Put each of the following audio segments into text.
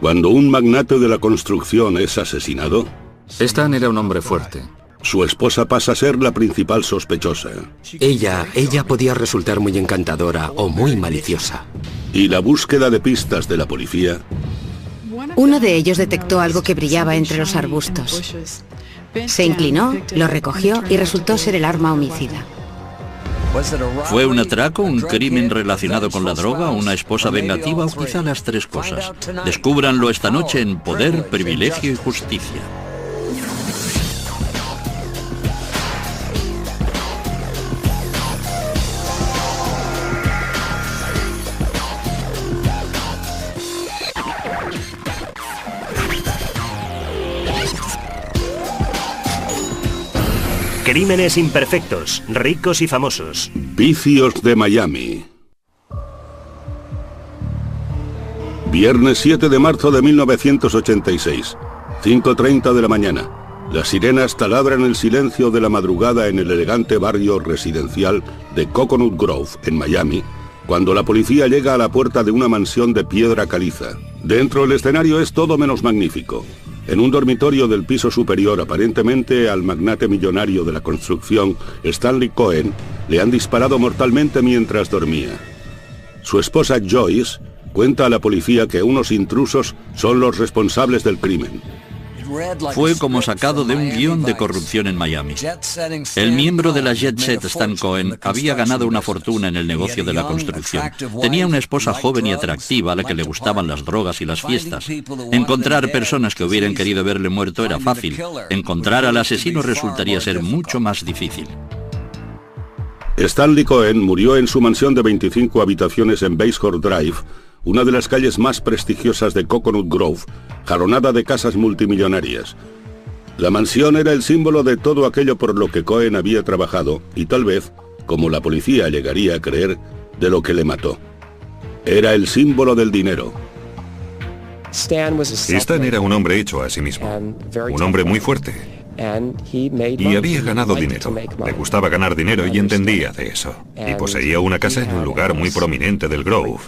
Cuando un magnate de la construcción es asesinado, Stan era un hombre fuerte. su esposa pasa a ser la principal sospechosa. Ella podía resultar muy encantadora o muy maliciosa. Y la búsqueda de pistas de la policía Uno de ellos detectó algo que brillaba entre los arbustos. Se inclinó, lo recogió y resultó ser el arma homicida. ¿Fue un atraco, un crimen relacionado con la droga, una esposa vengativa o quizá las tres cosas? Descúbranlo esta noche en Poder, Privilegio y Justicia. Crímenes imperfectos, ricos y famosos. Vicios de Miami. Viernes 7 de marzo de 1986, 5:30 de la mañana. Las sirenas taladran el silencio de la madrugada en el elegante barrio residencial de Coconut Grove, en Miami, cuando la policía llega a la puerta de una mansión de piedra caliza. Dentro el escenario es todo menos magnífico. En un dormitorio del piso superior, aparentemente al magnate millonario de la construcción, Stanley Cohen, le han disparado mortalmente mientras dormía. Su esposa Joyce cuenta a la policía que unos intrusos son los responsables del crimen. Fue como sacado de un guión de corrupción en Miami. El miembro de la Jet Set, Stan Cohen, había ganado una fortuna en el negocio de la construcción. Tenía una esposa joven y atractiva a la que le gustaban las drogas y las fiestas. Encontrar personas que hubieran querido verle muerto era fácil. Encontrar al asesino resultaría ser mucho más difícil. Stanley Cohen murió en su mansión de 25 habitaciones en Bayshore Drive, una de las calles más prestigiosas de Coconut Grove, jalonada de casas multimillonarias. La mansión era el símbolo de todo aquello por lo que Cohen había trabajado y tal vez, como la policía llegaría a creer, de lo que le mató. Era el símbolo del dinero. Stan era un hombre hecho a sí mismo, un hombre muy fuerte. Y había ganado dinero. Le gustaba ganar dinero y entendía de eso. Y poseía una casa en un lugar muy prominente del Grove,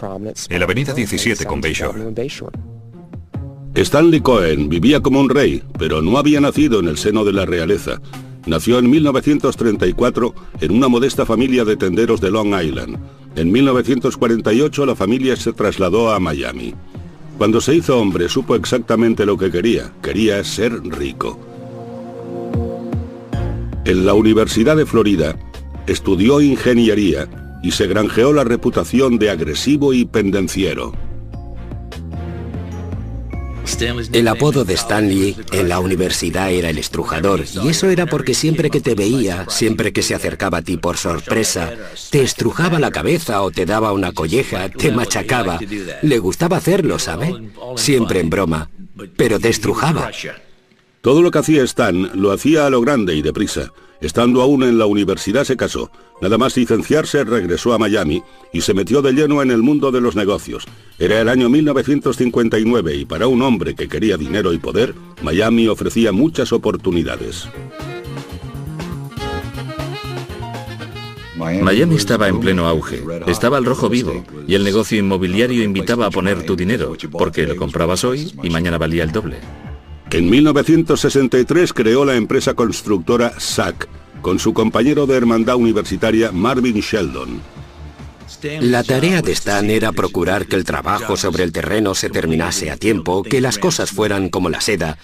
en la avenida 17 con Bayshore. Stanley Cohen vivía como un rey, pero no había nacido en el seno de la realeza. Nació en 1934 en una modesta familia de tenderos de Long Island. En 1948 la familia se trasladó a Miami. Cuando se hizo hombre supo exactamente lo que quería. Quería ser rico. En la Universidad de Florida, estudió ingeniería y se granjeó la reputación de agresivo y pendenciero. El apodo de Stanley en la universidad era el estrujador, y eso era porque siempre que te veía, siempre que se acercaba a ti por sorpresa, te estrujaba la cabeza o te daba una colleja, te machacaba. Le gustaba hacerlo, ¿sabe? Siempre en broma, pero te estrujaba. Todo lo que hacía Stan lo hacía a lo grande y deprisa. Estando aún en la universidad se casó. Nada más licenciarse regresó a Miami y se metió de lleno en el mundo de los negocios. Era el año 1959 y para un hombre que quería dinero y poder, Miami ofrecía muchas oportunidades. Miami estaba en pleno auge, estaba al rojo vivo, y el negocio inmobiliario invitaba a poner tu dinero, porque lo comprabas hoy y mañana valía el doble. En 1963 creó la empresa constructora SAC con su compañero de hermandad universitaria Marvin Sheldon. La tarea de Stan era procurar que el trabajo sobre el terreno se terminase a tiempo, que las cosas fueran como la seda.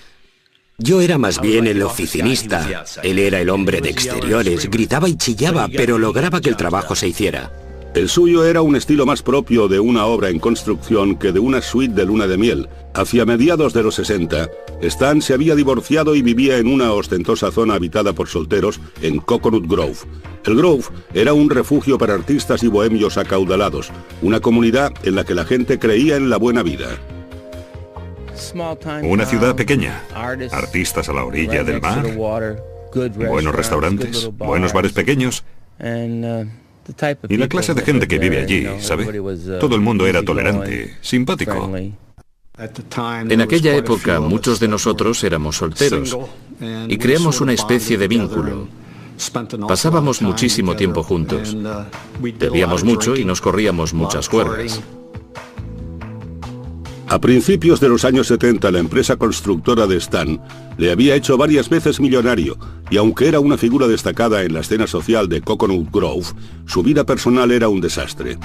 Yo era más bien el oficinista, él era el hombre de exteriores, gritaba y chillaba, pero lograba que el trabajo se hiciera. El suyo era un estilo más propio de una obra en construcción que de una suite de luna de miel. Hacia mediados de los 60, Stan se había divorciado y vivía en una ostentosa zona habitada por solteros en Coconut Grove. El Grove era un refugio para artistas y bohemios acaudalados, una comunidad en la que la gente creía en la buena vida. Una ciudad pequeña, artistas a la orilla del mar, buenos restaurantes, buenos bares pequeños. Y la clase de gente que vive allí, ¿sabe? Todo el mundo era tolerante, simpático. En aquella época muchos de nosotros éramos solteros y creamos una especie de vínculo. Pasábamos muchísimo tiempo juntos. Bebíamos mucho y nos corríamos muchas cuerdas. A principios de los años 70, la empresa constructora de Stan le había hecho varias veces millonario, y aunque era una figura destacada en la escena social de Coconut Grove, su vida personal era un desastre.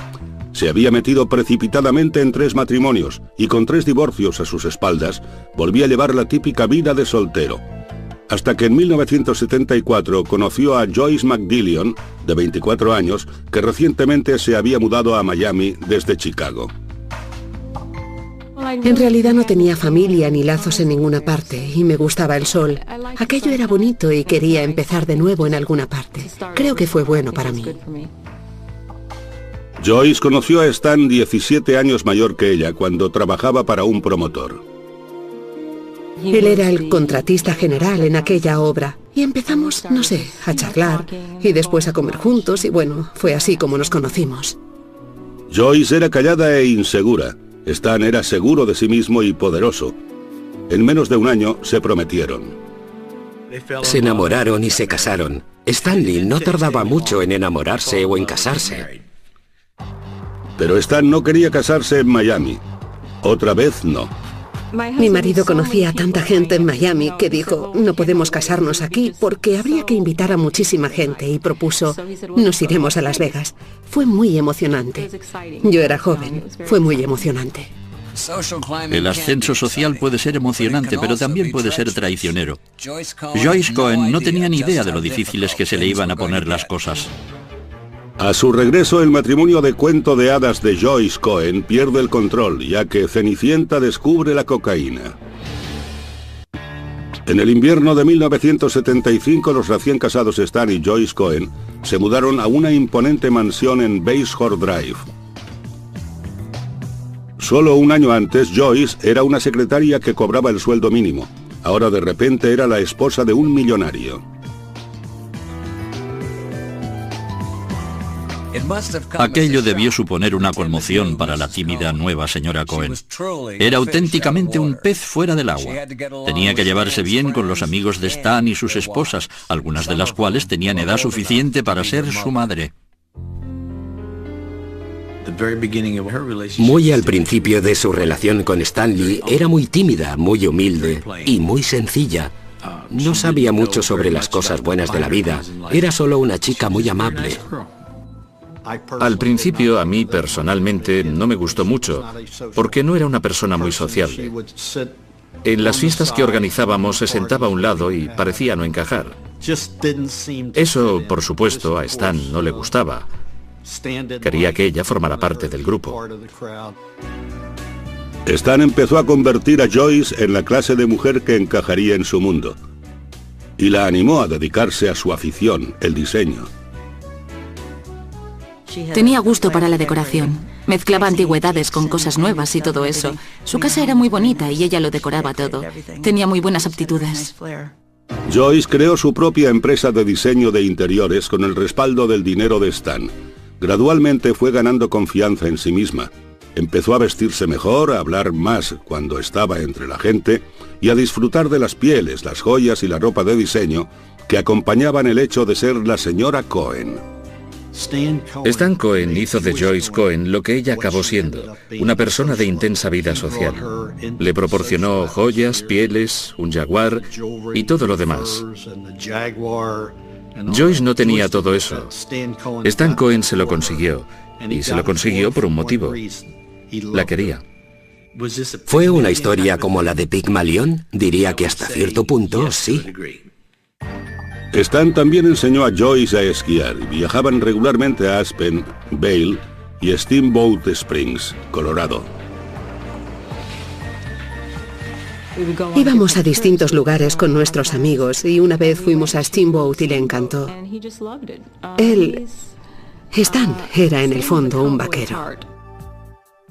Se había metido precipitadamente en 3 matrimonios, y con 3 divorcios a sus espaldas, volvía a llevar la típica vida de soltero. Hasta que en 1974 conoció a Joyce McDillion, de 24 años, que recientemente se había mudado a Miami desde Chicago. En realidad no tenía familia ni lazos en ninguna parte y me gustaba el sol. Aquello era bonito y quería empezar de nuevo en alguna parte. Creo que fue bueno para mí. Joyce conoció a Stan 17 años mayor que ella cuando trabajaba para un promotor. Él era el contratista general en aquella obra y empezamos, no sé, a charlar y después a comer juntos y bueno, fue así como nos conocimos. Joyce era callada e insegura. Stan era seguro de sí mismo y poderoso. En menos de un año se prometieron. Se enamoraron y se casaron. Stanley no tardaba mucho en enamorarse o en casarse. Pero Stan no quería casarse en Miami. Otra vez no. Mi marido conocía a tanta gente en Miami que dijo, no podemos casarnos aquí porque habría que invitar a muchísima gente y propuso, nos iremos a Las Vegas. Fue muy emocionante. Yo era joven, fue muy emocionante. El ascenso social puede ser emocionante, pero también puede ser traicionero. Joyce Cohen no tenía ni idea de lo difíciles que se le iban a poner las cosas. A su regreso, el matrimonio de cuento de hadas de Joyce Cohen pierde el control, ya que Cenicienta descubre la cocaína. En el invierno de 1975, los recién casados Stan y Joyce Cohen se mudaron a una imponente mansión en Bayshore Drive. Solo un año antes, Joyce era una secretaria que cobraba el sueldo mínimo. Ahora de repente era la esposa de un millonario. Aquello debió suponer una conmoción para la tímida nueva señora Cohen. Era auténticamente un pez fuera del agua. Tenía que llevarse bien con los amigos de Stan y sus esposas, algunas de las cuales tenían edad suficiente para ser su madre. Muy al principio de su relación con Stanley, era muy tímida, muy humilde y muy sencilla. No sabía mucho sobre las cosas buenas de la vida. Era solo una chica muy amable. Al principio, a mí personalmente no me gustó mucho, porque no era una persona muy sociable. En las fiestas que organizábamos se sentaba a un lado y parecía no encajar. Eso, por supuesto, a Stan no le gustaba. Quería que ella formara parte del grupo. Stan empezó a convertir a Joyce en la clase de mujer que encajaría en su mundo. Y la animó a dedicarse a su afición, el diseño. Tenía gusto para la decoración. Mezclaba antigüedades con cosas nuevas y todo eso. Su casa era muy bonita y ella lo decoraba todo. Tenía muy buenas aptitudes. Joyce creó su propia empresa de diseño de interiores con el respaldo del dinero de Stan. Gradualmente fue ganando confianza en sí misma. Empezó a vestirse mejor, a hablar más cuando estaba entre la gente y a disfrutar de las pieles, las joyas y la ropa de diseño que acompañaban el hecho de ser la señora Cohen. Stan Cohen hizo de Joyce Cohen lo que ella acabó siendo, una persona de intensa vida social. Le proporcionó joyas, pieles, un jaguar y todo lo demás. Joyce no tenía todo eso. Stan Cohen se lo consiguió, y se lo consiguió por un motivo. La quería. ¿Fue una historia como la de Pigmalión? Diría que hasta cierto punto, sí. Stan también enseñó a Joyce a esquiar y viajaban regularmente a Aspen, Vail y Steamboat Springs, Colorado. Íbamos a distintos lugares con nuestros amigos y una vez fuimos a Steamboat y le encantó. Stan era en el fondo un vaquero.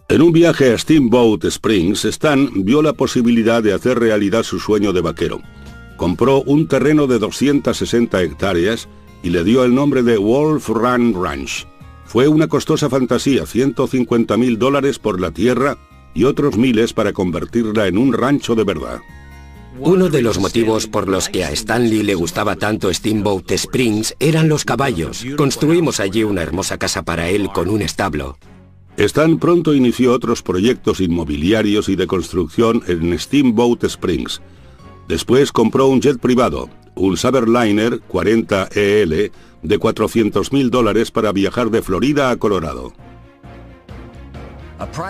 En un viaje a Steamboat Springs, Stan vio la posibilidad de hacer realidad su sueño de vaquero. Compró un terreno de 260 hectáreas y le dio el nombre de Wolf Run Ranch. Fue una costosa fantasía, $150,000 por la tierra y otros miles para convertirla en un rancho de verdad. Uno de los motivos por los que a Stanley le gustaba tanto Steamboat Springs eran los caballos. Construimos allí una hermosa casa para él con un establo. Stan pronto inició otros proyectos inmobiliarios y de construcción en Steamboat Springs. Después compró un jet privado, un Saberliner 40 EL de $400.000 para viajar de Florida a Colorado.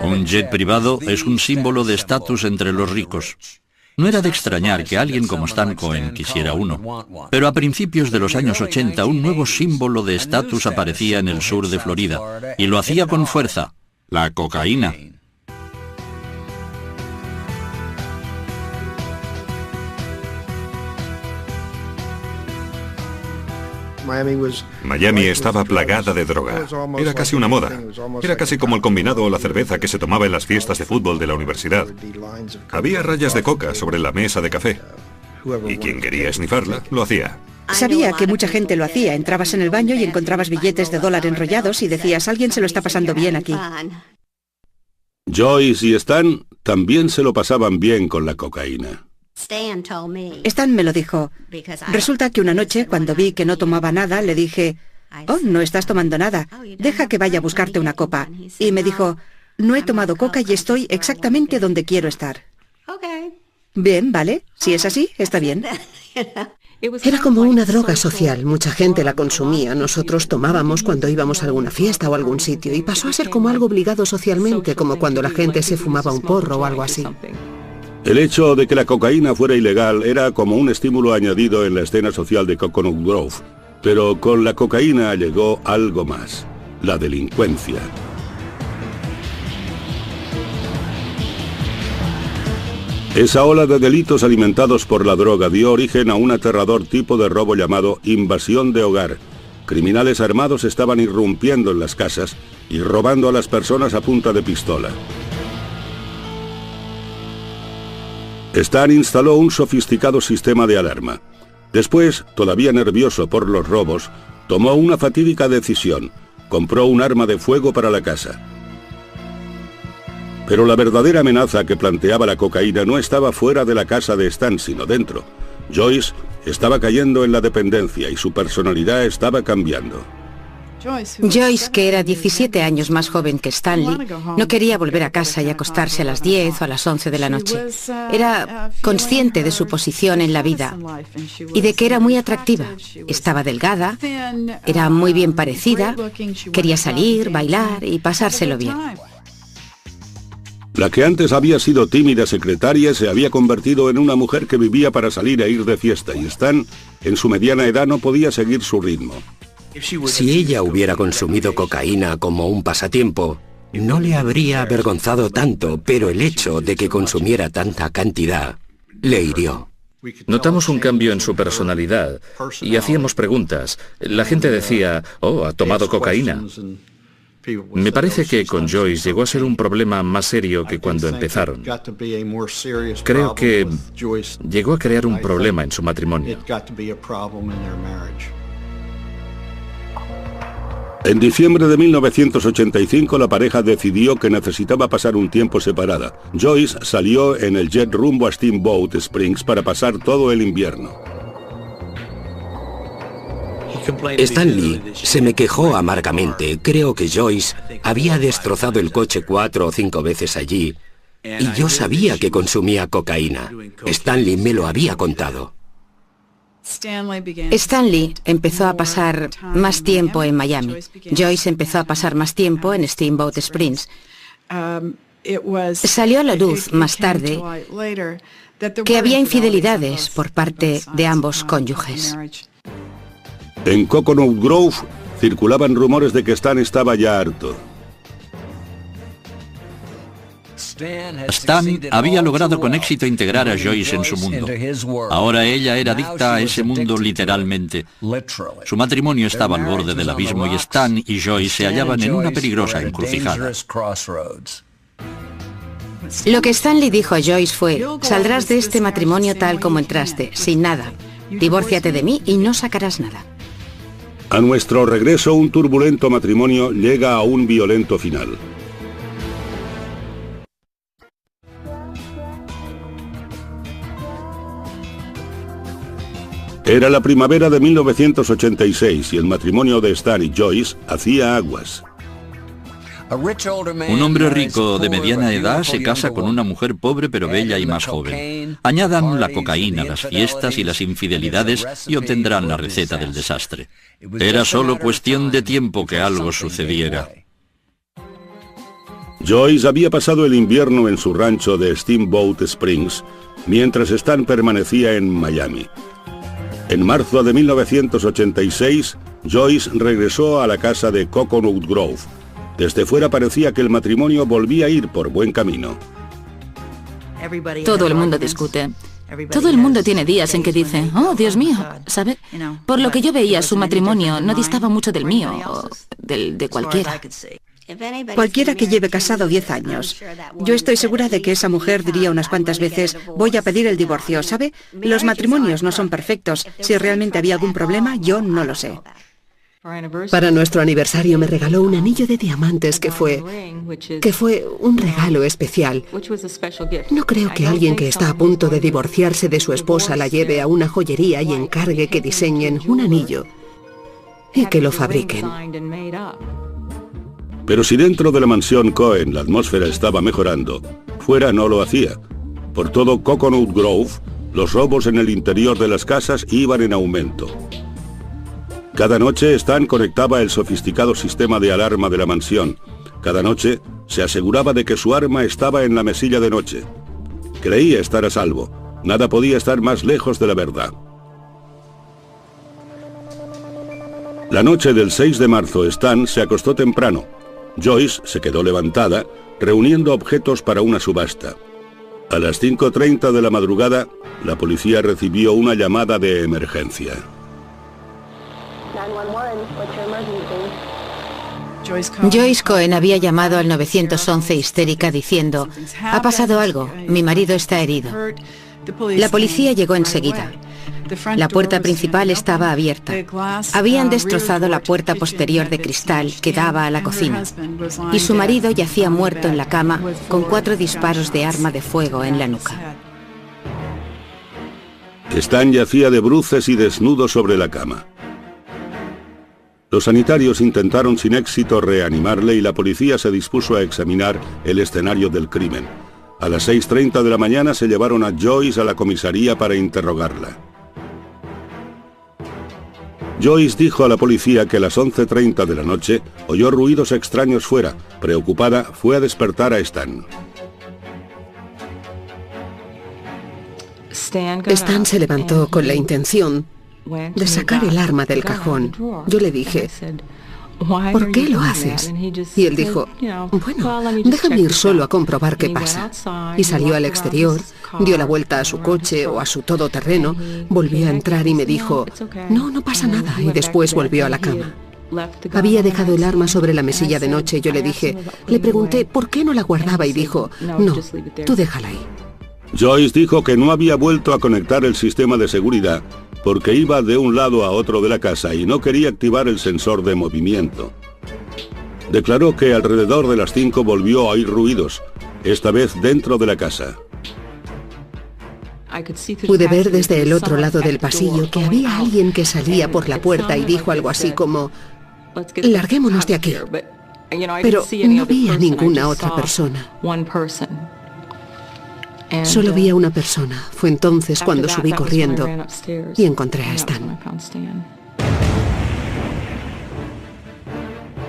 Un jet privado es un símbolo de estatus entre los ricos. No era de extrañar que alguien como Stan Cohen quisiera uno. Pero a principios de los años 80 un nuevo símbolo de estatus aparecía en el sur de Florida, y lo hacía con fuerza: la cocaína. Miami estaba plagada de droga. Era casi una moda. Era casi como el combinado o la cerveza que se tomaba en las fiestas de fútbol de la universidad. Había rayas de coca sobre la mesa de café. Y quien quería esnifarla, lo hacía. Sabía que mucha gente lo hacía. Entrabas en el baño y encontrabas billetes de $1 enrollados y decías: alguien se lo está pasando bien aquí. Joyce y Stan también se lo pasaban bien con la cocaína. Stan me lo dijo. Resulta que una noche, cuando vi que no tomaba nada, le dije: oh, no estás tomando nada, deja que vaya a buscarte una copa. Y me dijo: no he tomado coca y estoy exactamente donde quiero estar. Bien, vale, si es así, está bien. Era como una droga social, mucha gente la consumía, nosotros tomábamos cuando íbamos a alguna fiesta o algún sitio, y pasó a ser como algo obligado socialmente, como cuando la gente se fumaba un porro o algo así. El hecho de que la cocaína fuera ilegal era como un estímulo añadido en la escena social de Coconut Grove, pero con la cocaína llegó algo más: la delincuencia. Esa ola de delitos alimentados por la droga dio origen a un aterrador tipo de robo llamado invasión de hogar. Criminales armados estaban irrumpiendo en las casas y robando a las personas a punta de pistola. Stan instaló un sofisticado sistema de alarma. Después, todavía nervioso por los robos, tomó una fatídica decisión: compró un arma de fuego para la casa. Pero la verdadera amenaza que planteaba la cocaína no estaba fuera de la casa de Stan, sino dentro. Joyce estaba cayendo en la dependencia y su personalidad estaba cambiando. Joyce, que era 17 años más joven que Stanley, no quería volver a casa y acostarse a las 10 o a las 11 de la noche. Era consciente de su posición en la vida y de que era muy atractiva. Estaba delgada, era muy bien parecida, quería salir, bailar y pasárselo bien. La que antes había sido tímida secretaria se había convertido en una mujer que vivía para salir e ir de fiesta, y Stan, en su mediana edad, no podía seguir su ritmo. Si ella hubiera consumido cocaína como un pasatiempo, no le habría avergonzado tanto, pero el hecho de que consumiera tanta cantidad le hirió. Notamos un cambio en su personalidad y hacíamos preguntas. La gente decía: oh, ha tomado cocaína. Me parece que con Joyce llegó a ser un problema más serio que cuando empezaron. Creo que llegó a crear un problema en su matrimonio. En diciembre de 1985 la pareja decidió que necesitaba pasar un tiempo separada. Joyce salió en el jet rumbo a Steamboat Springs para pasar todo el invierno. Stanley se me quejó amargamente. Creo que Joyce había destrozado el coche 4 o 5 veces allí y yo sabía que consumía cocaína. Stanley me lo había contado. Stanley empezó a pasar más tiempo en Miami. Joyce empezó a pasar más tiempo en Steamboat Springs. Salió a la luz más tarde que había infidelidades por parte de ambos cónyuges. En Coconut Grove circulaban rumores de que Stan estaba ya harto. Stan había logrado con éxito integrar a Joyce en su mundo. Ahora ella era adicta a ese mundo literalmente. Su matrimonio estaba al borde del abismo y Stan y Joyce se hallaban en una peligrosa encrucijada. Lo que Stanley dijo a Joyce fue: saldrás de este matrimonio tal como entraste, sin nada. Divórciate de mí y no sacarás nada. A nuestro regreso, un turbulento matrimonio llega a un violento final. Era la primavera de 1986 y el matrimonio de Stan y Joyce hacía aguas. Un hombre rico de mediana edad se casa con una mujer pobre pero bella y más joven. Añadan la cocaína, las fiestas y las infidelidades y obtendrán la receta del desastre. Era solo cuestión de tiempo que algo sucediera. Joyce había pasado el invierno en su rancho de Steamboat Springs, mientras Stan permanecía en Miami. En marzo de 1986, Joyce regresó a la casa de Coconut Grove. Desde fuera parecía que el matrimonio volvía a ir por buen camino. Todo el mundo discute. Todo el mundo tiene días en que dice, oh, Dios mío, ¿sabe? Por lo que yo veía, su matrimonio no distaba mucho del mío, o del de cualquiera. Cualquiera que lleve casado 10 años. Yo estoy segura de que esa mujer diría unas cuantas veces, voy a pedir el divorcio, ¿sabe? Los matrimonios no son perfectos. Si realmente había algún problema, yo no lo sé. Para nuestro aniversario me regaló un anillo de diamantes que fue un regalo especial. No creo que alguien que está a punto de divorciarse de su esposa la lleve a una joyería y encargue que diseñen un anillo y que lo fabriquen. Pero si dentro de la mansión Cohen la atmósfera estaba mejorando, fuera no lo hacía. Por todo Coconut Grove, los robos en el interior de las casas iban en aumento. Cada noche Stan conectaba el sofisticado sistema de alarma de la mansión. Cada noche se aseguraba de que su arma estaba en la mesilla de noche. Creía estar a salvo. Nada podía estar más lejos de la verdad. La noche del 6 de marzo, Stan se acostó temprano. Joyce se quedó levantada, reuniendo objetos para una subasta. A las 5:30 de la madrugada, la policía recibió una llamada de emergencia. Joyce Cohen había llamado al 911 histérica diciendo, ha pasado algo, mi marido está herido. La policía llegó enseguida. La puerta principal estaba abierta. Habían destrozado la puerta posterior de cristal que daba a la cocina. Y su marido yacía muerto en la cama con 4 disparos de arma de fuego en la nuca. Stan yacía de bruces y desnudo sobre la cama. Los sanitarios intentaron sin éxito reanimarle y la policía se dispuso a examinar el escenario del crimen. A las 6:30 de la mañana se llevaron a Joyce a la comisaría para interrogarla. Joyce dijo a la policía que a las 11:30 de la noche oyó ruidos extraños fuera. Preocupada, fue a despertar a Stan. Stan se levantó con la intención de sacar el arma del cajón. Yo le dije, ¿por qué lo haces? Y él dijo, bueno, déjame ir solo a comprobar qué pasa. Y salió al exterior, dio la vuelta a su coche o a su todoterreno, volvió a entrar y me dijo, no pasa nada, y después volvió a la cama. Había dejado el arma sobre la mesilla de noche. Yo le pregunté por qué no la guardaba y dijo, no, tú déjala ahí. Joyce dijo que no había vuelto a conectar el sistema de seguridad porque iba de un lado a otro de la casa y no quería activar el sensor de movimiento. Declaró que alrededor de las 5 volvió a oír ruidos, esta vez dentro de la casa. Pude ver desde el otro lado del pasillo que había alguien que salía por la puerta y dijo algo así como, larguémonos de aquí. Pero no vi a ninguna otra persona. Solo vi a una persona. Fue entonces cuando subí corriendo y encontré a Stan.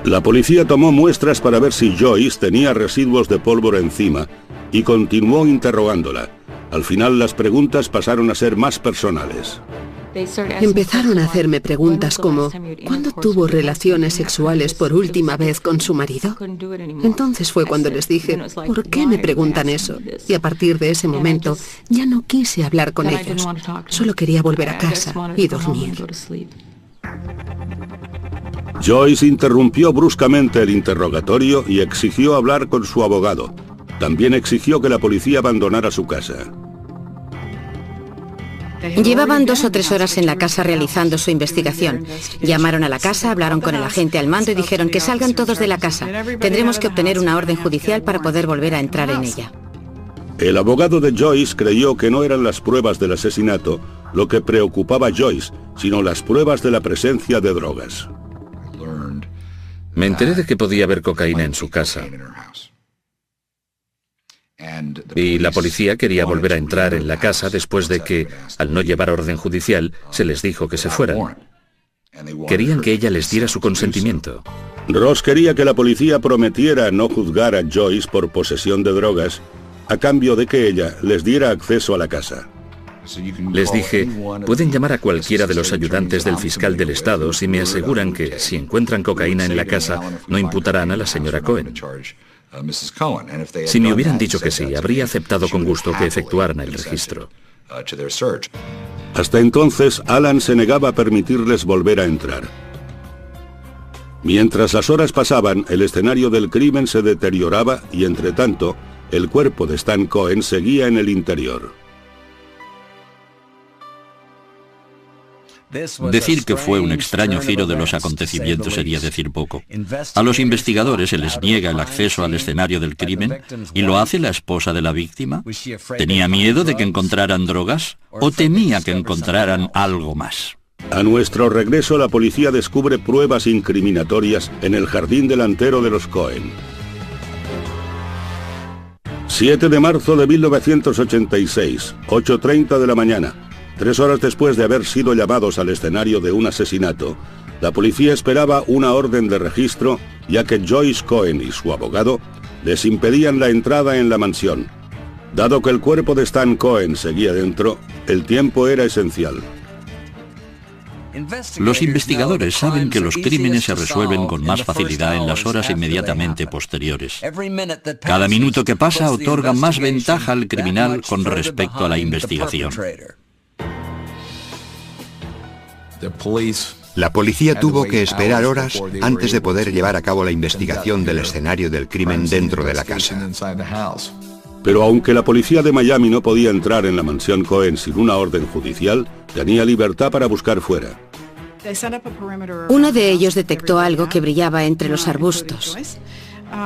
La policía tomó muestras para ver si Joyce tenía residuos de pólvora encima y continuó interrogándola. Al final las preguntas pasaron a ser más personales. Empezaron a hacerme preguntas como, ¿cuándo tuvo relaciones sexuales por última vez con su marido? Entonces fue cuando les dije, ¿por qué me preguntan eso? Y a partir de ese momento ya no quise hablar con ellos. Solo quería volver a casa y dormir. Joyce interrumpió bruscamente el interrogatorio y exigió hablar con su abogado. También exigió que la policía abandonara su casa. Llevaban 2 o 3 horas en la casa realizando su investigación. Llamaron a la casa, hablaron con el agente al mando y dijeron que salgan todos de la casa. Tendremos que obtener una orden judicial para poder volver a entrar en ella. El abogado de Joyce creyó que no eran las pruebas del asesinato lo que preocupaba a Joyce, sino las pruebas de la presencia de drogas. Me enteré de que podía haber cocaína en su casa. Y la policía quería volver a entrar en la casa después de que, al no llevar orden judicial, se les dijo que se fueran. Querían que ella les diera su consentimiento. Ross quería que la policía prometiera no juzgar a Joyce por posesión de drogas, a cambio de que ella les diera acceso a la casa. Les dije, pueden llamar a cualquiera de los ayudantes del fiscal del estado si me aseguran que, si encuentran cocaína en la casa, no imputarán a la señora Cohen. Si me hubieran dicho que sí, habría aceptado con gusto que efectuaran el registro. Hasta entonces, Alan se negaba a permitirles volver a entrar. Mientras las horas pasaban, el escenario del crimen se deterioraba y, entre tanto, el cuerpo de Stan Cohen seguía en el interior. Decir que fue un extraño giro de los acontecimientos sería decir poco. A los investigadores se les niega el acceso al escenario del crimen y lo hace la esposa de la víctima. ¿Tenía miedo de que encontraran drogas o temía que encontraran algo más? A nuestro regreso, la policía descubre pruebas incriminatorias en el jardín delantero de los Cohen. 7 de marzo de 1986, 8:30 de la mañana. 3 horas después de haber sido llamados al escenario de un asesinato, la policía esperaba una orden de registro, ya que Joyce Cohen y su abogado les impedían la entrada en la mansión. Dado que el cuerpo de Stan Cohen seguía dentro, el tiempo era esencial. Los investigadores saben que los crímenes se resuelven con más facilidad en las horas inmediatamente posteriores. Cada minuto que pasa otorga más ventaja al criminal con respecto a la investigación. La policía tuvo que esperar horas antes de poder llevar a cabo la investigación del escenario del crimen dentro de la casa. Pero aunque la policía de Miami no podía entrar en la mansión Cohen sin una orden judicial, tenía libertad para buscar fuera. Uno de ellos detectó algo que brillaba entre los arbustos.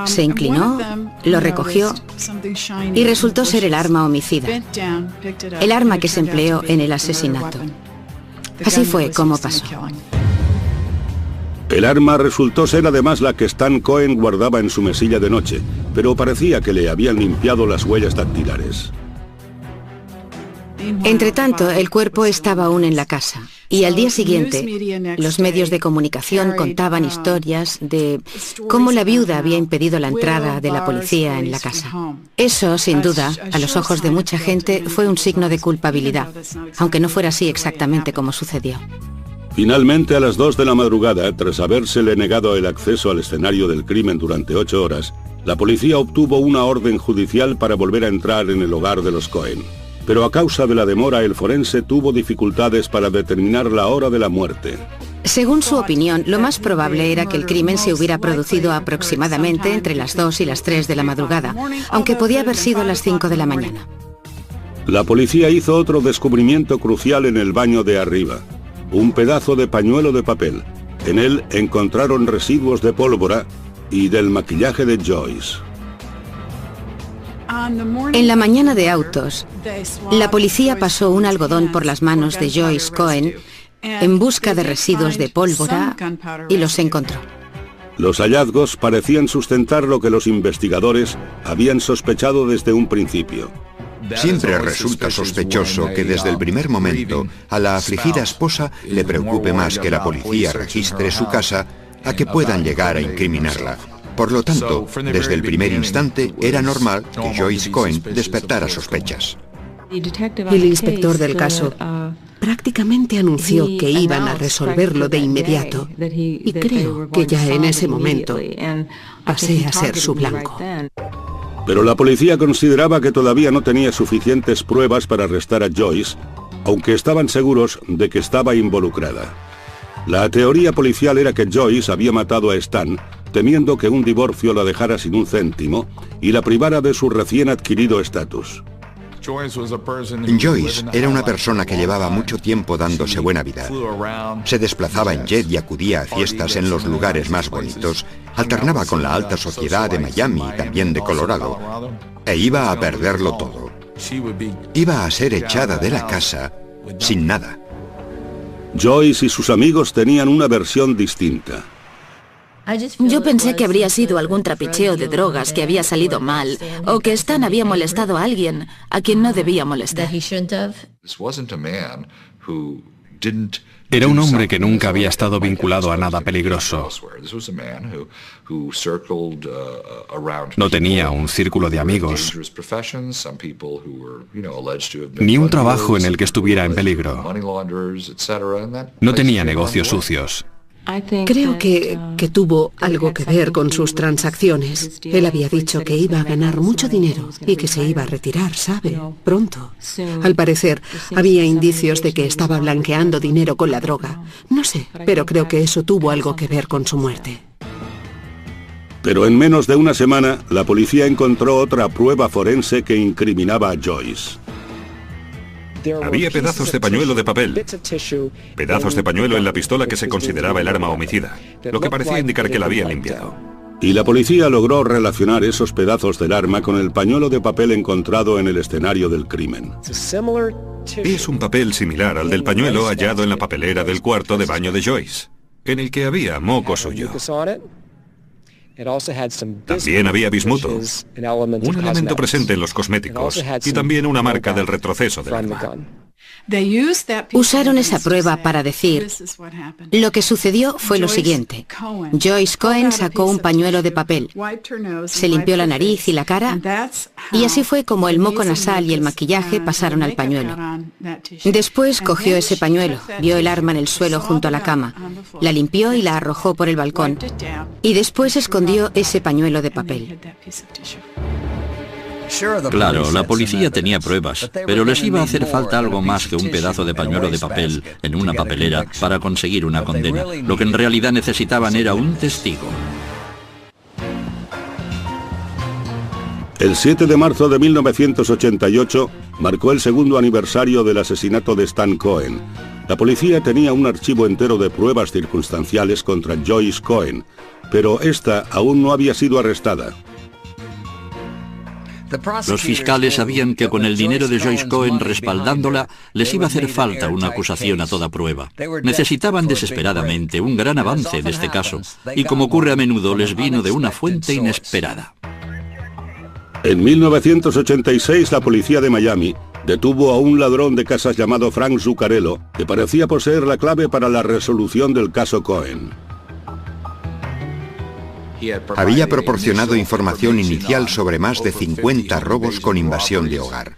Se inclinó, lo recogió y resultó ser el arma homicida, el arma que se empleó en el asesinato. Así fue como pasó. El arma resultó ser además la que Stan Cohen guardaba en su mesilla de noche, pero parecía que le habían limpiado las huellas dactilares. Entretanto, el cuerpo estaba aún en la casa, y al día siguiente, los medios de comunicación contaban historias de cómo la viuda había impedido la entrada de la policía en la casa. Eso, sin duda, a los ojos de mucha gente, fue un signo de culpabilidad, aunque no fuera así exactamente como sucedió. Finalmente, a las 2 de la madrugada, tras habérsele negado el acceso al escenario del crimen durante 8 horas, la policía obtuvo una orden judicial para volver a entrar en el hogar de los Cohen. Pero a causa de la demora, el forense tuvo dificultades para determinar la hora de la muerte. Según su opinión, lo más probable era que el crimen se hubiera producido aproximadamente entre las 2 y las 3 de la madrugada, aunque podía haber sido a las 5 de la mañana. La policía hizo otro descubrimiento crucial en el baño de arriba. Un pedazo de pañuelo de papel. En él encontraron residuos de pólvora y del maquillaje de Joyce. En la mañana de autos, la policía pasó un algodón por las manos de Joyce Cohen en busca de residuos de pólvora y los encontró. Los hallazgos parecían sustentar lo que los investigadores habían sospechado desde un principio. Siempre resulta sospechoso que desde el primer momento a la afligida esposa le preocupe más que la policía registre su casa a que puedan llegar a incriminarla. Por lo tanto, desde el primer instante era normal que Joyce Cohen despertara sospechas. El inspector del caso prácticamente anunció que iban a resolverlo de inmediato, y creo que ya en ese momento pasé a ser su blanco. Pero la policía consideraba que todavía no tenía suficientes pruebas para arrestar a Joyce, aunque estaban seguros de que estaba involucrada. La teoría policial era que Joyce había matado a Stan, temiendo que un divorcio la dejara sin un céntimo y la privara de su recién adquirido estatus. Joyce era una persona que llevaba mucho tiempo dándose buena vida. Se desplazaba en jet y acudía a fiestas en los lugares más bonitos, alternaba con la alta sociedad de Miami y también de Colorado, e iba a perderlo todo. Iba a ser echada de la casa sin nada. Joyce y sus amigos tenían una versión distinta. Yo pensé que habría sido algún trapicheo de drogas que había salido mal, o que Stan había molestado a alguien a quien no debía molestar. Era un hombre que nunca había estado vinculado a nada peligroso. No tenía un círculo de amigos, ni un trabajo en el que estuviera en peligro. No tenía negocios sucios. Creo que tuvo algo que ver con sus transacciones. Él había dicho que iba a ganar mucho dinero y que se iba a retirar, ¿sabe? Pronto. Al parecer, había indicios de que estaba blanqueando dinero con la droga. No sé, pero creo que eso tuvo algo que ver con su muerte. Pero en menos de una semana, la policía encontró otra prueba forense que incriminaba a Joyce. Había pedazos de pañuelo de papel, pedazos de pañuelo en la pistola que se consideraba el arma homicida, lo que parecía indicar que la habían limpiado. Y la policía logró relacionar esos pedazos del arma con el pañuelo de papel encontrado en el escenario del crimen. Es un papel similar al del pañuelo hallado en la papelera del cuarto de baño de Joyce, en el que había moco suyo. También había bismuto, un elemento presente en los cosméticos, y también una marca del retroceso del arma. Usaron esa prueba para decir, lo que sucedió fue lo siguiente. Joyce Cohen sacó un pañuelo de papel, se limpió la nariz y la cara, y así fue como el moco nasal y el maquillaje pasaron al pañuelo. Después cogió ese pañuelo, vio el arma en el suelo junto a la cama, la limpió y la arrojó por el balcón, y después escondió ese pañuelo de papel. Claro, la policía tenía pruebas, pero les iba a hacer falta algo más que un pedazo de pañuelo de papel en una papelera para conseguir una condena. Lo que en realidad necesitaban era un testigo. El 7 de marzo de 1988 marcó el segundo aniversario del asesinato de Stan Cohen. La policía tenía un archivo entero de pruebas circunstanciales contra Joyce Cohen, pero esta aún no había sido arrestada. Los fiscales sabían que con el dinero de Joyce Cohen respaldándola, les iba a hacer falta una acusación a toda prueba. Necesitaban desesperadamente un gran avance de este caso, y como ocurre a menudo, les vino de una fuente inesperada. En 1986, la policía de Miami detuvo a un ladrón de casas llamado Frank Zuccarello, que parecía poseer la clave para la resolución del caso Cohen. Había proporcionado información inicial sobre más de 50 robos con invasión de hogar.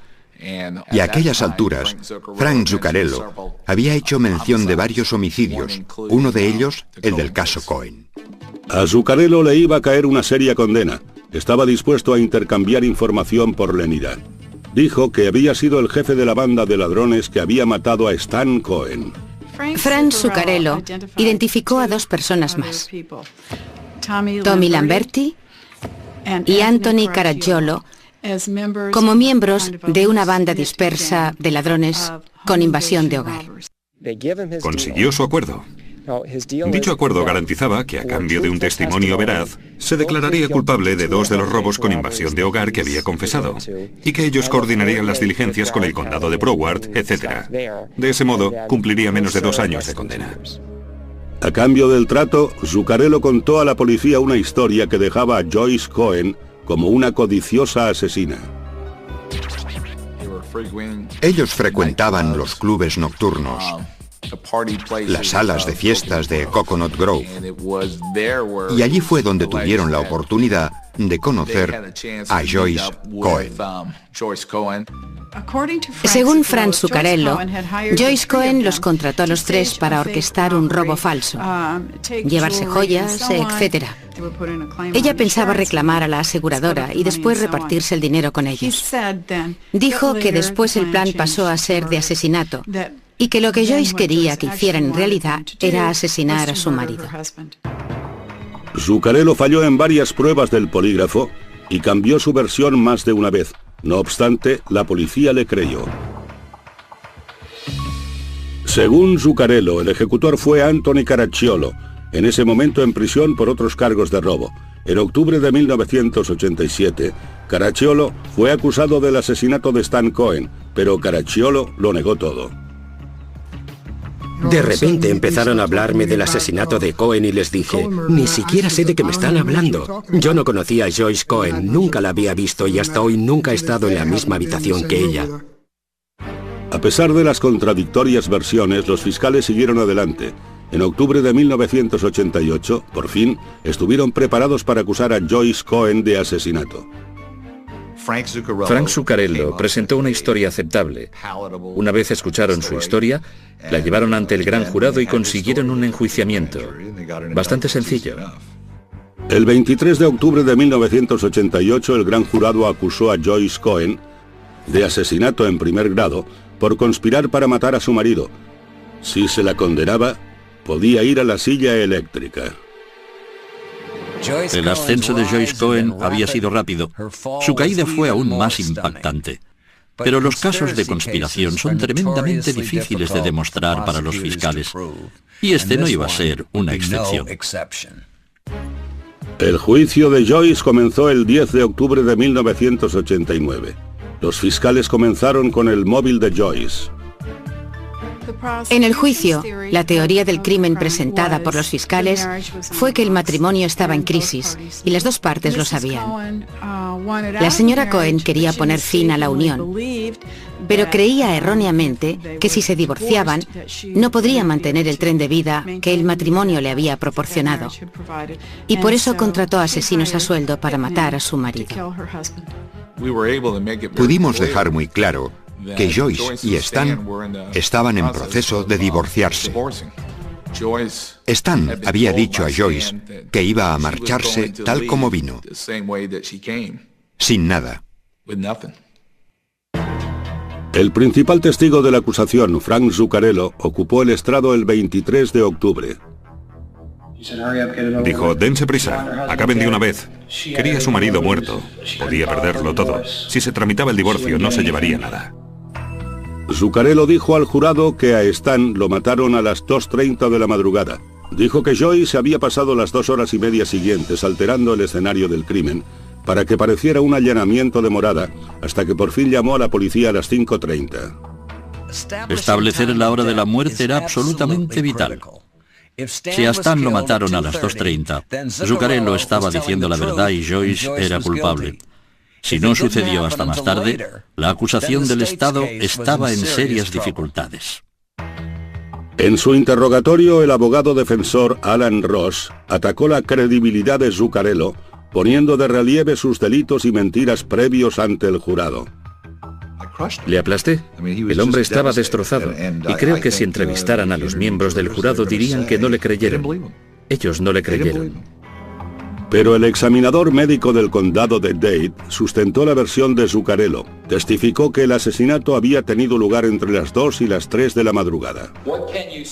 Y a aquellas alturas, Frank Zuccarello había hecho mención de varios homicidios, uno de ellos el del caso Cohen. A Zuccarello le iba a caer una seria condena. Estaba dispuesto a intercambiar información por lenidad. Dijo que había sido el jefe de la banda de ladrones que había matado a Stan Cohen. Frank Zuccarello identificó a dos personas más. Tommy Lamberti y Anthony Caracciolo como miembros de una banda dispersa de ladrones con invasión de hogar. Consiguió su acuerdo. Dicho acuerdo garantizaba que a cambio de un testimonio veraz, se declararía culpable de 2 de los robos con invasión de hogar que había confesado, y que ellos coordinarían las diligencias con el condado de Broward, etc. De ese modo, cumpliría menos de 2 años de condena. A cambio del trato, Zuccarello contó a la policía una historia que dejaba a Joyce Cohen como una codiciosa asesina. Ellos frecuentaban los clubes nocturnos, las salas de fiestas de Coconut Grove, y allí fue donde tuvieron la oportunidad de conocer a Joyce Cohen. Según Frank Zuccarello, Joyce Cohen los contrató a los 3 para orquestar un robo falso, llevarse joyas, etc. Ella pensaba reclamar a la aseguradora y después repartirse el dinero con ellos. Dijo que después el plan pasó a ser de asesinato y que lo que Joyce quería que hicieran en realidad era asesinar a su marido. Zuccarello falló en varias pruebas del polígrafo y cambió su versión más de una vez. No obstante, la policía le creyó. Según Zuccarello, el ejecutor fue Anthony Caracciolo, en ese momento en prisión por otros cargos de robo. En octubre de 1987, Caracciolo fue acusado del asesinato de Stan Cohen, pero Caracciolo lo negó todo. De repente empezaron a hablarme del asesinato de Cohen y les dije, ni siquiera sé de qué me están hablando. Yo no conocía a Joyce Cohen, nunca la había visto y hasta hoy nunca he estado en la misma habitación que ella. A pesar de las contradictorias versiones, los fiscales siguieron adelante. En octubre de 1988, por fin, estuvieron preparados para acusar a Joyce Cohen de asesinato. Frank Zuccarello presentó una historia aceptable. Una vez escucharon su historia, la llevaron ante el gran jurado y consiguieron un enjuiciamiento. Bastante sencillo. El 23 de octubre de 1988, el gran jurado acusó a Joyce Cohen de asesinato en primer grado por conspirar para matar a su marido. Si se la condenaba, podía ir a la silla eléctrica. El ascenso de Joyce Cohen había sido rápido. Su caída fue aún más impactante. Pero los casos de conspiración son tremendamente difíciles de demostrar para los fiscales. Y este no iba a ser una excepción. El juicio de Joyce comenzó el 10 de octubre de 1989. Los fiscales comenzaron con el móvil de Joyce. En el juicio, la teoría del crimen presentada por los fiscales fue que el matrimonio estaba en crisis y las dos partes lo sabían. La señora Cohen quería poner fin a la unión, pero creía erróneamente que si se divorciaban, no podría mantener el tren de vida que el matrimonio le había proporcionado. Y por eso contrató asesinos a sueldo para matar a su marido. Pudimos dejar muy claro que Joyce y Stan estaban en proceso de divorciarse. Stan había dicho a Joyce que iba a marcharse tal como vino, sin nada. El principal testigo de la acusación, Frank Zuccarello, ocupó el estrado el 23 de octubre. Dijo, dense prisa, acaben de una vez. Quería a su marido muerto, podía perderlo todo. Si se tramitaba el divorcio, no se llevaría nada. Zuccarello dijo al jurado que a Stan lo mataron a las 2:30 de la madrugada. Dijo que Joyce había pasado las 2 horas y media siguientes alterando el escenario del crimen para que pareciera un allanamiento de morada, hasta que por fin llamó a la policía a las 5:30. Establecer la hora de la muerte era absolutamente vital. Si a Stan lo mataron a las 2:30, Zuccarello estaba diciendo la verdad y Joyce era culpable. Si no sucedió hasta más tarde, la acusación del Estado estaba en serias dificultades. En su interrogatorio, el abogado defensor Alan Ross atacó la credibilidad de Zuccarello, poniendo de relieve sus delitos y mentiras previos ante el jurado. Le aplasté. El hombre estaba destrozado y creo que si entrevistaran a los miembros del jurado dirían que no le creyeron. Ellos no le creyeron. Pero el examinador médico del condado de Dade sustentó la versión de Zuccarello. Testificó que el asesinato había tenido lugar entre las 2 y las 3 de la madrugada.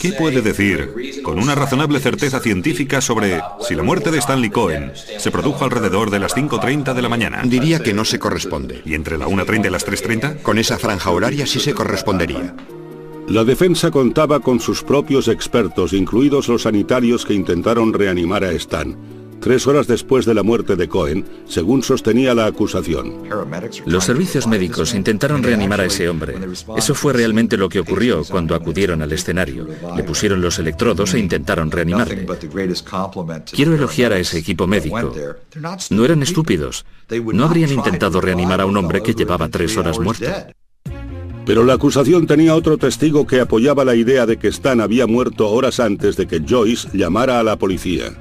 ¿Qué puede decir con una razonable certeza científica sobre si la muerte de Stanley Cohen se produjo alrededor de las 5:30 de la mañana? Diría que no se corresponde. ¿Y entre la 1:30 y las 3:30? Con esa franja horaria sí se correspondería. La defensa contaba con sus propios expertos, incluidos los sanitarios que intentaron reanimar a Stan 3 horas después de la muerte de Cohen, según sostenía la acusación. Los servicios médicos intentaron reanimar a ese hombre. Eso fue realmente lo que ocurrió cuando acudieron al escenario. Le pusieron los electrodos e intentaron reanimarle. Quiero elogiar a ese equipo médico. No eran estúpidos. No habrían intentado reanimar a un hombre que llevaba 3 horas muerto. Pero la acusación tenía otro testigo que apoyaba la idea de que Stan había muerto horas antes de que Joyce llamara a la policía.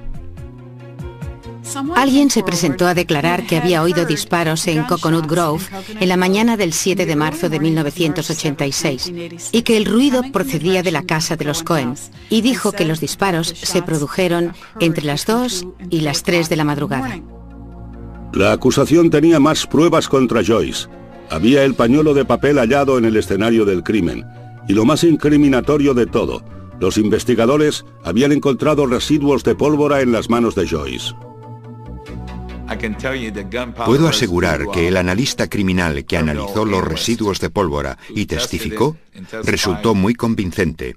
Alguien se presentó a declarar que había oído disparos en Coconut Grove en la mañana del 7 de marzo de 1986 y que el ruido procedía de la casa de los Cohen, y dijo que los disparos se produjeron entre las 2 y las 3 de la madrugada. La acusación tenía más pruebas contra Joyce. Había el pañuelo de papel hallado en el escenario del crimen. Y lo más incriminatorio de todo, los investigadores habían encontrado residuos de pólvora en las manos de Joyce. Puedo asegurar que el analista criminal que analizó los residuos de pólvora y testificó resultó muy convincente.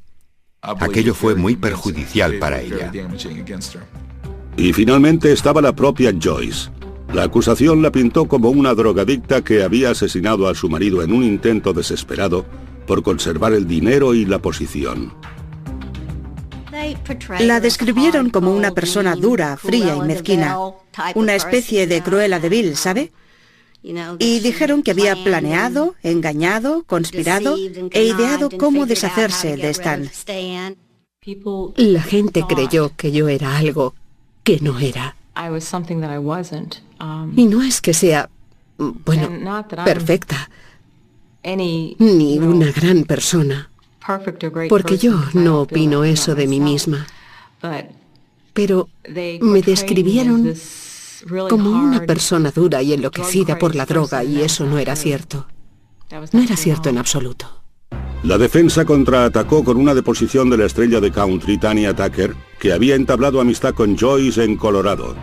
Aquello fue muy perjudicial para ella. Y finalmente estaba la propia Joyce. La acusación la pintó como una drogadicta que había asesinado a su marido en un intento desesperado por conservar el dinero y la posición. La describieron como una persona dura, fría y mezquina, una especie de Cruella de Vil, ¿sabe? Y dijeron que había planeado, engañado, conspirado e ideado cómo deshacerse de Stan. La gente creyó que yo era algo que no era. Y no es que sea, bueno, perfecta, ni una gran persona, porque yo no opino eso de mí misma. Pero me describieron como una persona dura y enloquecida por la droga, y eso no era cierto. No era cierto en absoluto. La defensa contraatacó con una deposición de la estrella de country Tanya Tucker, que había entablado amistad con Joyce en Colorado.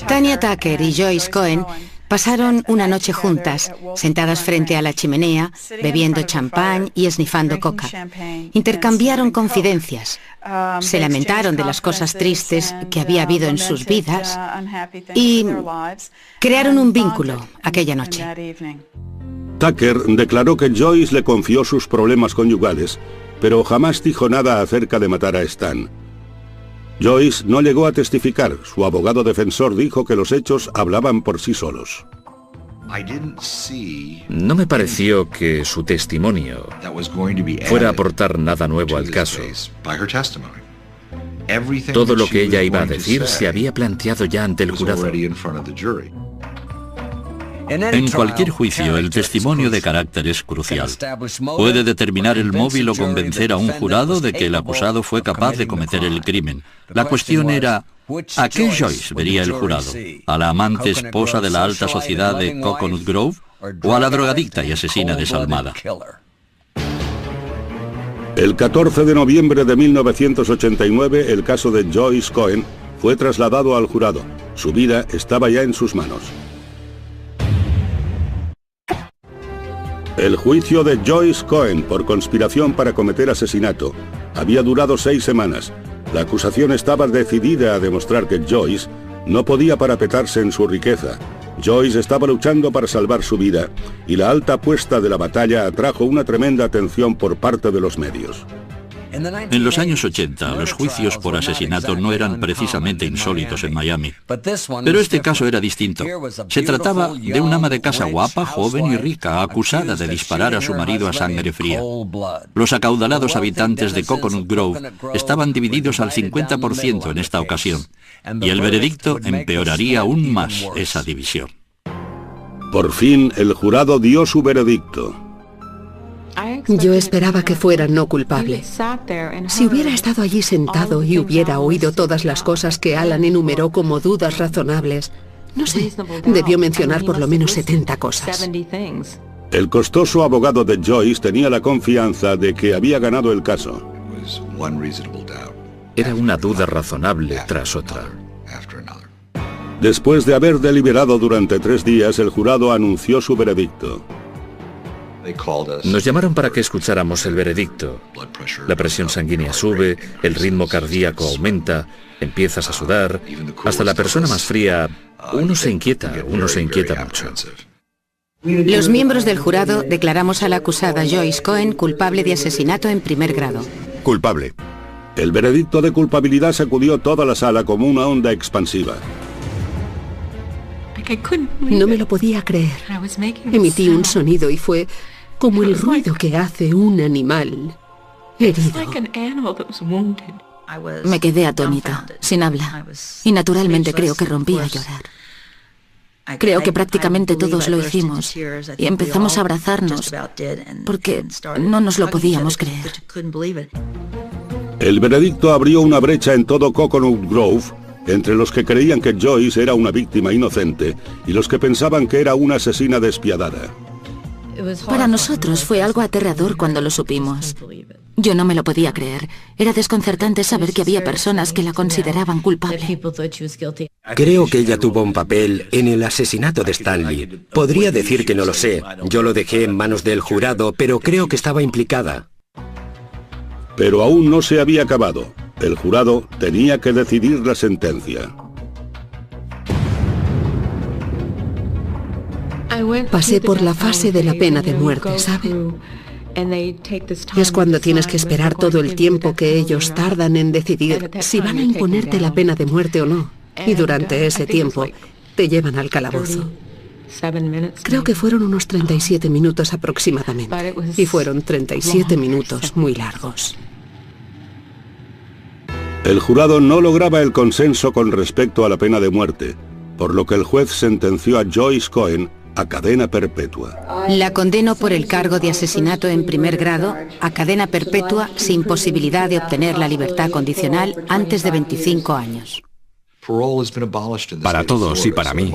Tanya Tucker y Joyce Cohen pasaron una noche juntas, sentadas frente a la chimenea, bebiendo champán y esnifando coca. Intercambiaron confidencias, se lamentaron de las cosas tristes que había habido en sus vidas y crearon un vínculo aquella noche. Tucker declaró que Joyce le confió sus problemas conyugales, pero jamás dijo nada acerca de matar a Stan. Joyce no llegó a testificar. Su abogado defensor dijo que los hechos hablaban por sí solos. No me pareció que su testimonio fuera a aportar nada nuevo al caso. Todo lo que ella iba a decir se había planteado ya ante el jurado. En cualquier juicio, el testimonio de carácter es crucial. Puede determinar el móvil o convencer a un jurado de que el acusado fue capaz de cometer el crimen. La cuestión era, ¿a qué Joyce vería el jurado? ¿A la amante esposa de la alta sociedad de Coconut Grove? ¿O a la drogadicta y asesina desalmada? El 14 de noviembre de 1989, el caso de Joyce Cohen fue trasladado al jurado. Su vida estaba ya en sus manos. El juicio de Joyce Cohen por conspiración para cometer asesinato había durado 6 semanas. La acusación estaba decidida a demostrar que Joyce no podía parapetarse en su riqueza. Joyce estaba luchando para salvar su vida, y la alta apuesta de la batalla atrajo una tremenda atención por parte de los medios. En los años 80, los juicios por asesinato no eran precisamente insólitos en Miami. Pero este caso era distinto. Se trataba de una ama de casa guapa, joven y rica, acusada de disparar a su marido a sangre fría. Los acaudalados habitantes de Coconut Grove estaban divididos al 50% en esta ocasión, y el veredicto empeoraría aún más esa división. Por fin, el jurado dio su veredicto. Yo esperaba que fuera no culpable. Si hubiera estado allí sentado y hubiera oído todas las cosas que Alan enumeró como dudas razonables, no sé, debió mencionar por lo menos 70 cosas. El costoso abogado de Joyce tenía la confianza de que había ganado el caso. Era una duda razonable tras otra. Después de haber deliberado durante 3 días, el jurado anunció su veredicto. Nos llamaron para que escucháramos el veredicto. La presión sanguínea sube, el ritmo cardíaco aumenta, empiezas a sudar. Hasta la persona más fría, uno se inquieta mucho. Los miembros del jurado declaramos a la acusada Joyce Cohen culpable de asesinato en primer grado. Culpable. El veredicto de culpabilidad sacudió toda la sala como una onda expansiva. No me lo podía creer. Emití un sonido y fue como el ruido que hace un animal herido. Me quedé atónita, sin habla, y naturalmente creo que rompí a llorar. Creo que prácticamente todos lo hicimos y empezamos a abrazarnos porque no nos lo podíamos creer. El veredicto abrió una brecha en todo Coconut Grove entre los que creían que Joyce era una víctima inocente y los que pensaban que era una asesina despiadada. Para nosotros fue algo aterrador cuando lo supimos. Yo no me lo podía creer. Era desconcertante saber que había personas que la consideraban culpable. Creo que ella tuvo un papel en el asesinato de Stanley. Podría decir que no lo sé. Yo lo dejé en manos del jurado, pero creo que estaba implicada. Pero aún no se había acabado. El jurado tenía que decidir la sentencia. Pasé por la fase de la pena de muerte, ¿sabe? Es cuando tienes que esperar todo el tiempo que ellos tardan en decidir si van a imponerte la pena de muerte o no. Y durante ese tiempo te llevan al calabozo. Creo que fueron unos 37 minutos aproximadamente. Y fueron 37 minutos muy largos. El jurado no lograba el consenso con respecto a la pena de muerte, por lo que el juez sentenció a Joyce Cohen a cadena perpetua. La condenó por el cargo de asesinato en primer grado a cadena perpetua sin posibilidad de obtener la libertad condicional antes de 25 años. Para todos y para mí,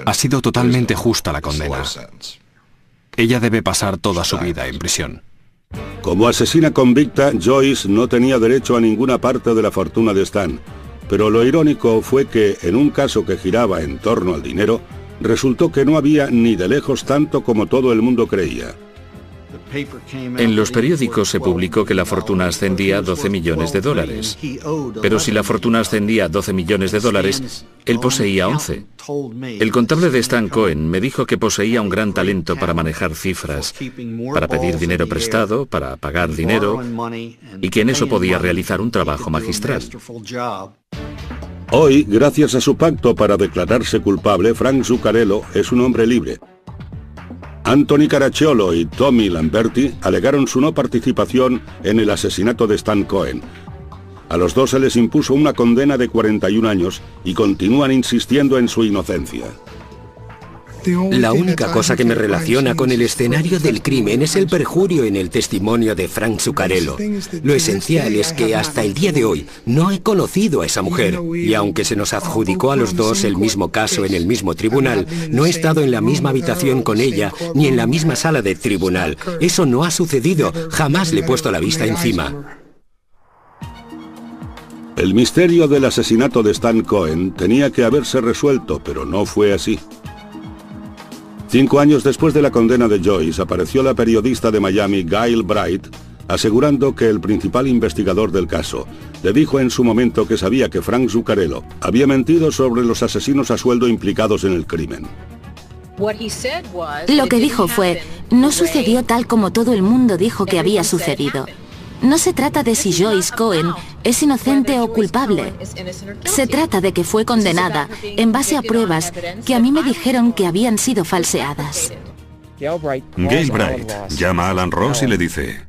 ha sido totalmente justa la condena. Ella debe pasar toda su vida en prisión. Como asesina convicta, Joyce no tenía derecho a ninguna parte de la fortuna de Stan, pero lo irónico fue que, en un caso que giraba en torno al dinero, resultó que no había ni de lejos tanto como todo el mundo creía. En los periódicos se publicó que la fortuna ascendía a 12 millones de dólares. Pero si la fortuna ascendía a 12 millones de dólares, él poseía 11. El contable de Stan Cohen me dijo que poseía un gran talento para manejar cifras, para pedir dinero prestado, para pagar dinero, y que en eso podía realizar un trabajo magistral. Hoy, gracias a su pacto para declararse culpable, Frank Zuccarello es un hombre libre. Anthony Caracciolo y Tommy Lamberti alegaron su no participación en el asesinato de Stan Cohen. A los dos se les impuso una condena de 41 años y continúan insistiendo en su inocencia. La única cosa que me relaciona con el escenario del crimen es el perjurio en el testimonio de Frank Zuccarello. Lo esencial es que hasta el día de hoy no he conocido a esa mujer, y aunque se nos adjudicó a los dos el mismo caso en el mismo tribunal, no he estado en la misma habitación con ella ni en la misma sala de tribunal. Eso no ha sucedido, jamás le he puesto la vista encima. El misterio del asesinato de Stan Cohen tenía que haberse resuelto, pero no fue así. 5 años después de la condena de Joyce, apareció la periodista de Miami, Gail Bright, asegurando que el principal investigador del caso le dijo en su momento que sabía que Frank Zuccarello había mentido sobre los asesinos a sueldo implicados en el crimen. Lo que dijo fue, no sucedió tal como todo el mundo dijo que había sucedido. No se trata de si Joyce Cohen es inocente o culpable. Se trata de que fue condenada en base a pruebas que a mí me dijeron que habían sido falseadas. Gail Bright llama a Alan Ross y le dice: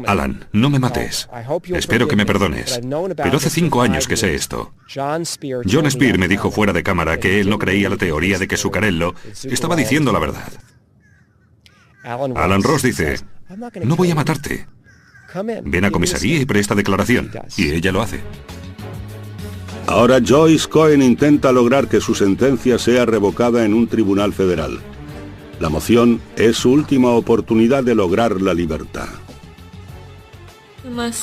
Alan, no me mates. Espero que me perdones. Pero hace 5 años que sé esto. John Spear me dijo fuera de cámara que él no creía la teoría de que Zuccarello estaba diciendo la verdad. Alan Ross dice: no voy a matarte. Ven a comisaría y presta declaración. Y ella lo hace. Ahora Joyce Cohen intenta lograr que su sentencia sea revocada en un tribunal federal. La moción es su última oportunidad de lograr la libertad.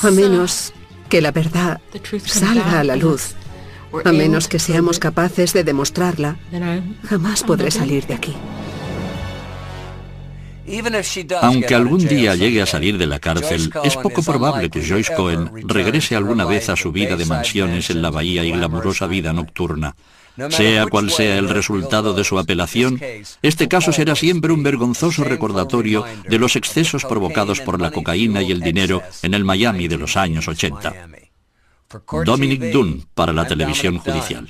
A menos que la verdad salga a la luz, a menos que seamos capaces de demostrarla, jamás podré salir de aquí. Aunque algún día llegue a salir de la cárcel, es poco probable que Joyce Cohen regrese alguna vez a su vida de mansiones en la bahía y glamurosa vida nocturna. Sea cual sea el resultado de su apelación, este caso será siempre un vergonzoso recordatorio de los excesos provocados por la cocaína y el dinero en el Miami de los años 80. Dominic Dunne para la Televisión Judicial.